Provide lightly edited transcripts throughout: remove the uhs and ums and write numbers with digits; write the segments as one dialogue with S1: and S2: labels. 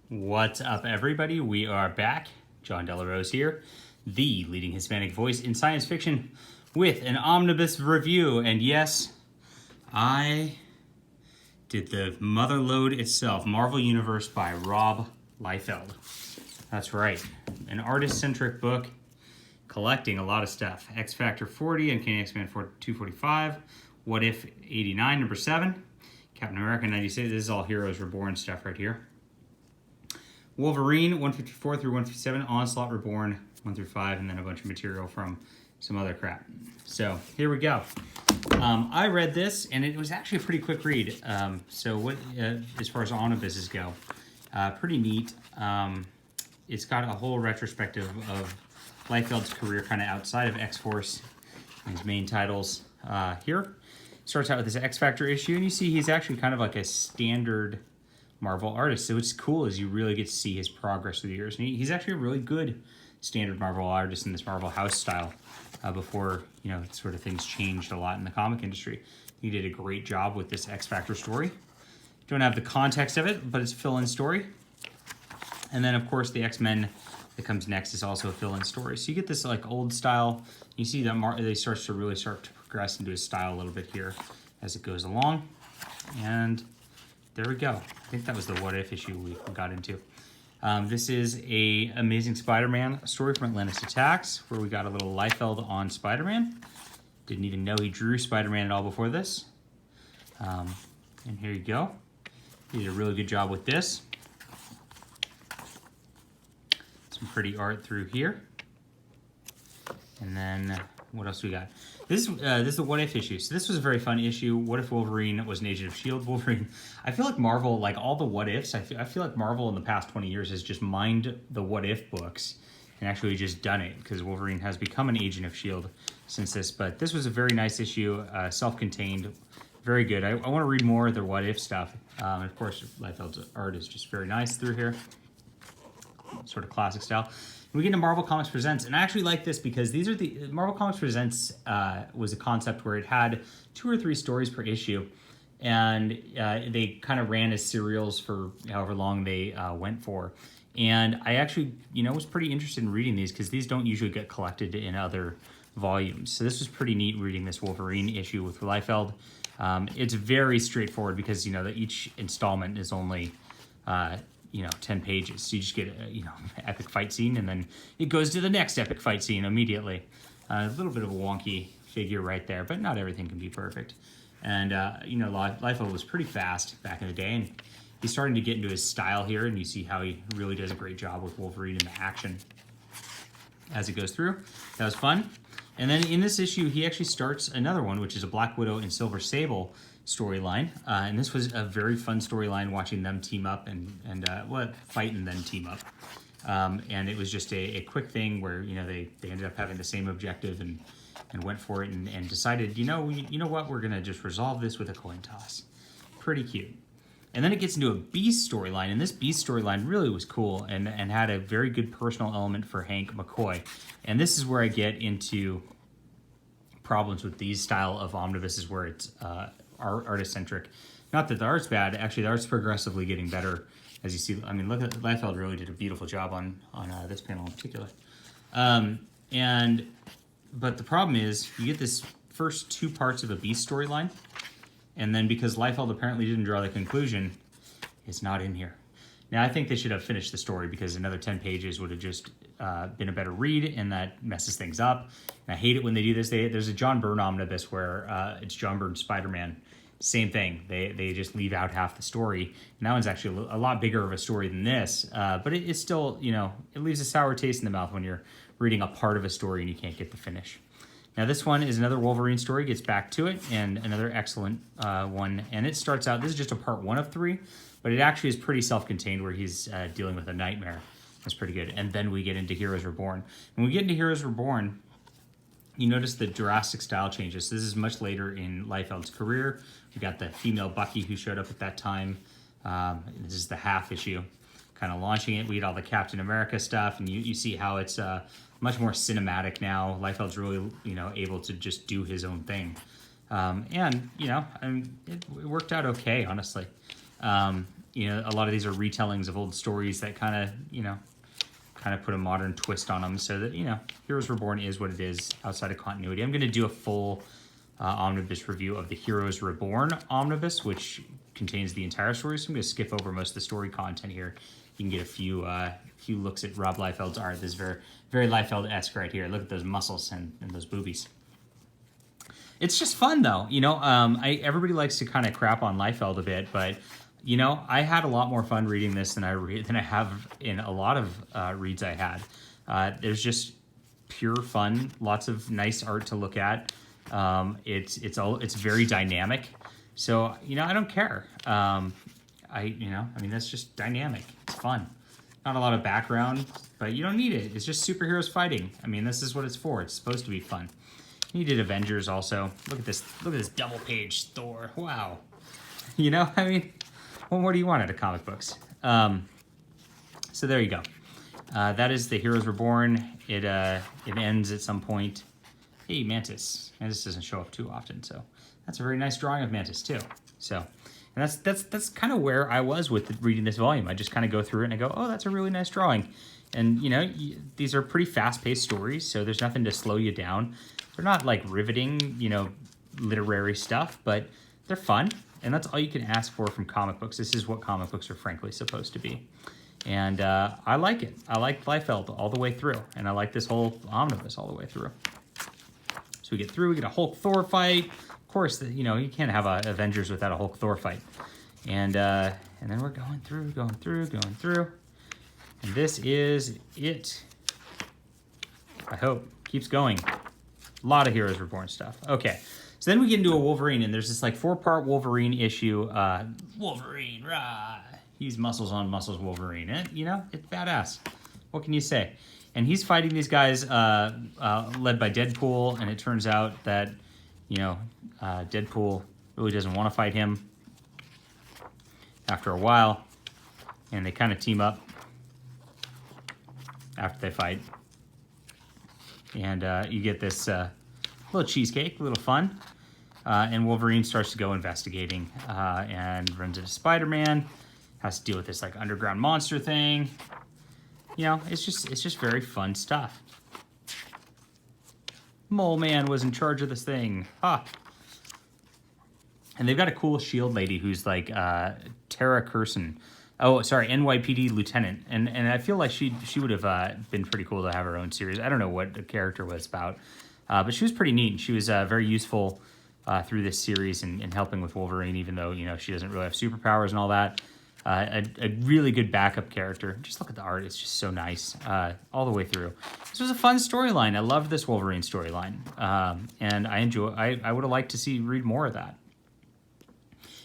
S1: What's up, everybody? We are back. John Delarose here, the leading Hispanic voice in science fiction, with an omnibus review. And yes, I did the mother load itself, Marvel Universe by Rob Liefeld. That's right, an artist-centric book collecting a lot of stuff. X Factor 40, Uncanny X-Men 245, What If 89, number 7, Captain America 96. This is all Heroes Reborn stuff right here. Wolverine 154 through 157, Onslaught Reborn 1 through 5, and then a bunch of material from some other crap. So here we go. I read this, and it was actually a pretty quick read. So what, as far as omnibuses go, pretty neat. It's got a whole retrospective of Liefeld's career kind of outside of X-Force, his main titles here. Starts out with this X Factor issue, and you see he's actually kind of like a standard Marvel artist. So what's cool is you really get to see his progress through the years. And he's actually a really good standard Marvel artist in this Marvel house style before, you know, sort of things changed a lot in the comic industry. He did a great job with this X Factor story. Don't have the context of it, but it's a fill-in story. And then, of course, the X-Men that comes next is also a fill-in story. So you get this like old style. You see that they start to progress into his style a little bit here as it goes along. And there we go. I think that was the What If issue we got into. This is a Amazing Spider-Man story from Atlantis Attacks, where we got a little Liefeld on Spider-Man. Didn't even know he drew Spider-Man at all before this. And here you go. He did a really good job with this. Some pretty art through here. And then what else we got? This is the What If issue. So this was a very fun issue. What if Wolverine was an agent of S.H.I.E.L.D.? Wolverine, I feel like Marvel, like all the What Ifs, I feel like Marvel in the past 20 years has just mined the What If books and actually just done it, because Wolverine has become an agent of S.H.I.E.L.D. since this. But this was a very nice issue, self-contained, very good. I want to read more of the What If stuff. And of course, Liefeld's art is just very nice through here. Sort of classic style. We get into Marvel Comics Presents, and I actually like this because these are the Marvel Comics Presents was a concept where it had 2 or 3 stories per issue, and they kind of ran as serials for however long they went for. And I actually, was pretty interested in reading these because these don't usually get collected in other volumes. So this was pretty neat reading this Wolverine issue with Liefeld. It's very straightforward because that each installment is only 10 pages. So you just get a, epic fight scene, and then it goes to the next epic fight scene immediately. A little bit of a wonky figure right there, but not everything can be perfect. And, Liefeld was pretty fast back in the day, and he's starting to get into his style here, and you see how he really does a great job with Wolverine in the action as it goes through. That was fun. And then in this issue, he actually starts another one, which is a Black Widow and Silver Sable storyline, and this was a very fun storyline, watching them team up and fight and then team up. And it was just a quick thing where they ended up having the same objective and went for it and decided you know what, we're gonna just resolve this with a coin toss. Pretty cute. And then it gets into a Beast storyline, and this Beast storyline really was cool and had a very good personal element for Hank McCoy. And this is where I get into problems with these style of omnibuses where it's artist-centric. Not that the art's bad, actually the art's progressively getting better, as you see. I mean, look at Liefeld really did a beautiful job on this panel in particular. But the problem is, you get this first 2 parts of a Beast storyline, and then because Liefeld apparently didn't draw the conclusion, it's not in here. Now, I think they should have finished the story, because another 10 pages would have just been a better read, and that messes things up. And I hate it when they do this. There's a John Byrne omnibus where it's John Byrne Spider-Man. Same thing. They just leave out half the story. And that one's actually a lot bigger of a story than this. But it's still, it leaves a sour taste in the mouth when you're reading a part of a story and you can't get the finish. Now, this one is another Wolverine story, gets back to it, and another excellent one. And it starts out, this is just a part 1 of 3, but it actually is pretty self-contained, where he's dealing with a nightmare. That's pretty good. And then we get into Heroes Reborn. When we get into Heroes Reborn, you notice the drastic style changes. This is much later in Liefeld's career. We got the female Bucky who showed up at that time. This is the half issue, kind of launching it. We get all the Captain America stuff, and you see how it's much more cinematic now. Liefeld's really, able to just do his own thing. It worked out okay, honestly. you know, a lot of these are retellings of old stories that kind of, you know, kind of put a modern twist on them so that, you know, Heroes Reborn is what it is outside of continuity. I'm going to do a full omnibus review of the Heroes Reborn omnibus, which contains the entire story. So I'm going to skip over most of the story content here. You can get a few looks at Rob Liefeld's art. This is very, very Liefeld-esque right here. Look at those muscles and those boobies. It's just fun, though. You know, everybody likes to kind of crap on Liefeld a bit, but you know, I had a lot more fun reading this than I have in a lot of reads I had. There's just pure fun, lots of nice art to look at. It's very dynamic, so you know, I don't care. I mean, that's just dynamic. It's fun. Not a lot of background, but you don't need it. It's just superheroes fighting. I mean, this is what it's for. It's supposed to be fun. You did Avengers also. Look at this. Look at this double page Thor. Wow. You know, I mean, what more do you want out of comic books? So there you go. That is the Heroes Reborn. It ends at some point. Hey, Mantis. Mantis doesn't show up too often, so that's a very nice drawing of Mantis too. So, and that's kind of where I was with reading this volume. I just kind of go through it and I go, oh, that's a really nice drawing. And you know, these are pretty fast-paced stories, so there's nothing to slow you down. They're not like riveting, you know, literary stuff, but they're fun. And that's all you can ask for from comic books. This is what comic books are frankly supposed to be. And I like it. I like Liefeld all the way through. And I like this whole omnibus all the way through. So we get through, we get a Hulk Thor fight. Of course, you know, you can't have a Avengers without a Hulk Thor fight. And then we're going through. And this is it. I hope. Keeps going. A lot of Heroes Reborn stuff. Okay. So then we get into a Wolverine, and there's this like 4-part Wolverine issue. Wolverine, rah! He's muscles on muscles Wolverine. You know, it's badass. What can you say? And he's fighting these guys led by Deadpool, and it turns out that, you know, Deadpool really doesn't want to fight him after a while, and they kind of team up after they fight. And you get this little cheesecake, a little fun. And Wolverine starts to go investigating and runs into Spider-Man. Has to deal with this like underground monster thing. You know, it's just very fun stuff. Mole Man was in charge of this thing. Ha! And they've got a cool shield lady who's like Tara Curson. Oh, sorry, NYPD lieutenant. And I feel like she would have been pretty cool to have her own series. I don't know what the character was about. But she was pretty neat. She was very useful through this series and helping with Wolverine, even though, you know, she doesn't really have superpowers and all that. A really good backup character. Just look at the art. It's just so nice all the way through. This was a fun storyline. I loved this Wolverine storyline. And I would have liked to read more of that.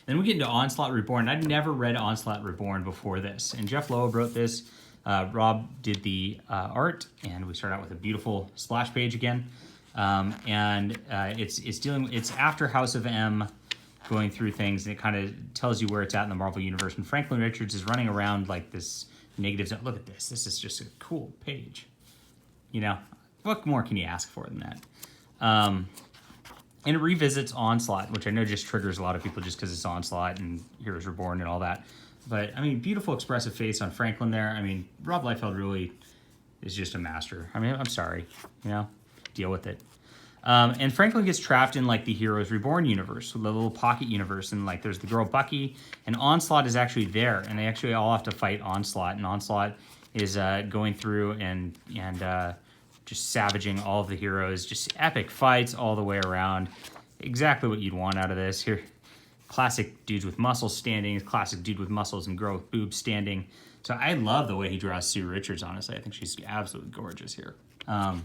S1: Then we get into Onslaught Reborn. I'd never read Onslaught Reborn before this. And Jeff Loeb wrote this. Rob did the art. And we start out with a beautiful splash page again. It's after House of M, going through things, and it kind of tells you where it's at in the Marvel Universe. And Franklin Richards is running around like this negative zone. Look at this. This is just a cool page. You know, what more can you ask for than that? And it revisits Onslaught, which I know just triggers a lot of people just because it's Onslaught and Heroes Reborn and all that. But, I mean, beautiful expressive face on Franklin there. I mean, Rob Liefeld really is just a master. I mean, I'm sorry, you know, deal with it. And Franklin gets trapped in like the Heroes Reborn universe, the little pocket universe, and like there's the girl Bucky, and Onslaught is actually there, and they actually all have to fight Onslaught, and Onslaught is going through and just savaging all of the heroes, just epic fights all the way around. Exactly what you'd want out of this here. Classic dudes with muscles standing, classic dude with muscles and girl with boobs standing. So I love the way he draws Sue Richards, honestly. I think she's absolutely gorgeous here. And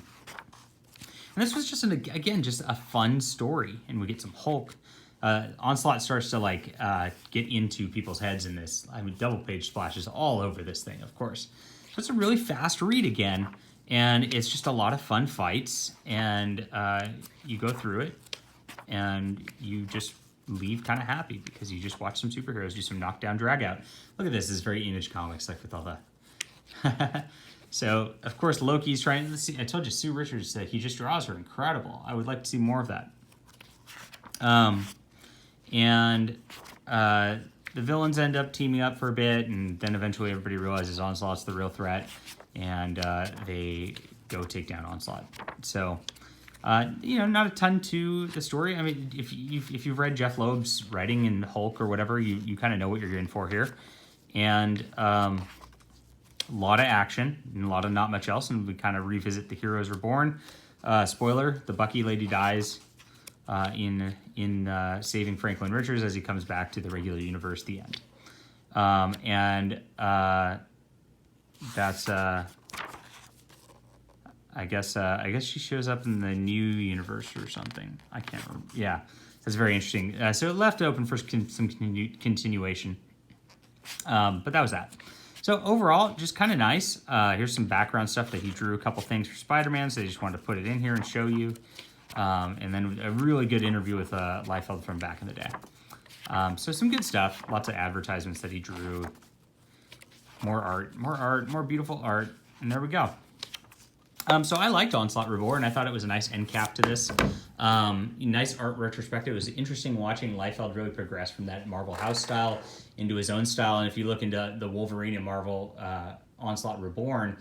S1: this was just, again, just a fun story. And we get some Hulk. Onslaught starts to, like, get into people's heads in this. I mean, double page splashes all over this thing, of course. So it's a really fast read again. And it's just a lot of fun fights. And you go through it. And you just leave kind of happy because you just watch some superheroes do some knockdown, drag out. Look at this. This is very Image Comics, like with all the... So, of course, Loki's trying to see. I told you, Sue Richards, he just draws her incredible. I would like to see more of that. the villains end up teaming up for a bit, and then eventually everybody realizes Onslaught's the real threat, and they go take down Onslaught. So, you know, not a ton to the story. I mean, if you've read Jeff Loeb's writing in Hulk or whatever, you kind of know what you're in for here. And a lot of action and a lot of not much else, and we kind of revisit the Heroes Reborn. Spoiler, the Bucky lady dies in saving Franklin Richards as he comes back to the regular universe at the end. That's I guess she shows up in the new universe or something. I can't remember. Yeah, that's very interesting. So it left open for some continuation. But that was that. So overall, just kind of nice. Here's some background stuff that he drew a couple things for Spider-Man, so I just wanted to put it in here and show you. And then a really good interview with Liefeld from back in the day. So some good stuff. Lots of advertisements that he drew. More art, more beautiful art. And there we go. So I liked Onslaught Reborn. I thought it was a nice end cap to this. Nice art retrospective. It was interesting watching Liefeld really progress from that Marvel House style into his own style. And if you look into the Wolverine and Marvel Onslaught Reborn,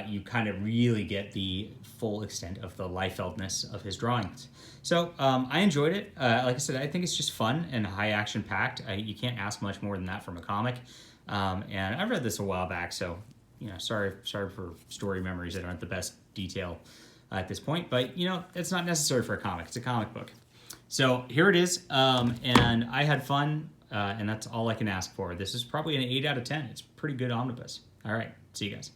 S1: you kind of really get the full extent of the Liefeldness of his drawings. So I enjoyed it. Like I said, I think it's just fun and high action packed. You can't ask much more than that from a comic. And I read this a while back, so you know, sorry for story memories that aren't the best detail at this point. But you know, it's not necessary for a comic. It's a comic book. So here it is, and I had fun, and that's all I can ask for. This is probably an 8 out of 10. It's a pretty good omnibus. All right, see you guys.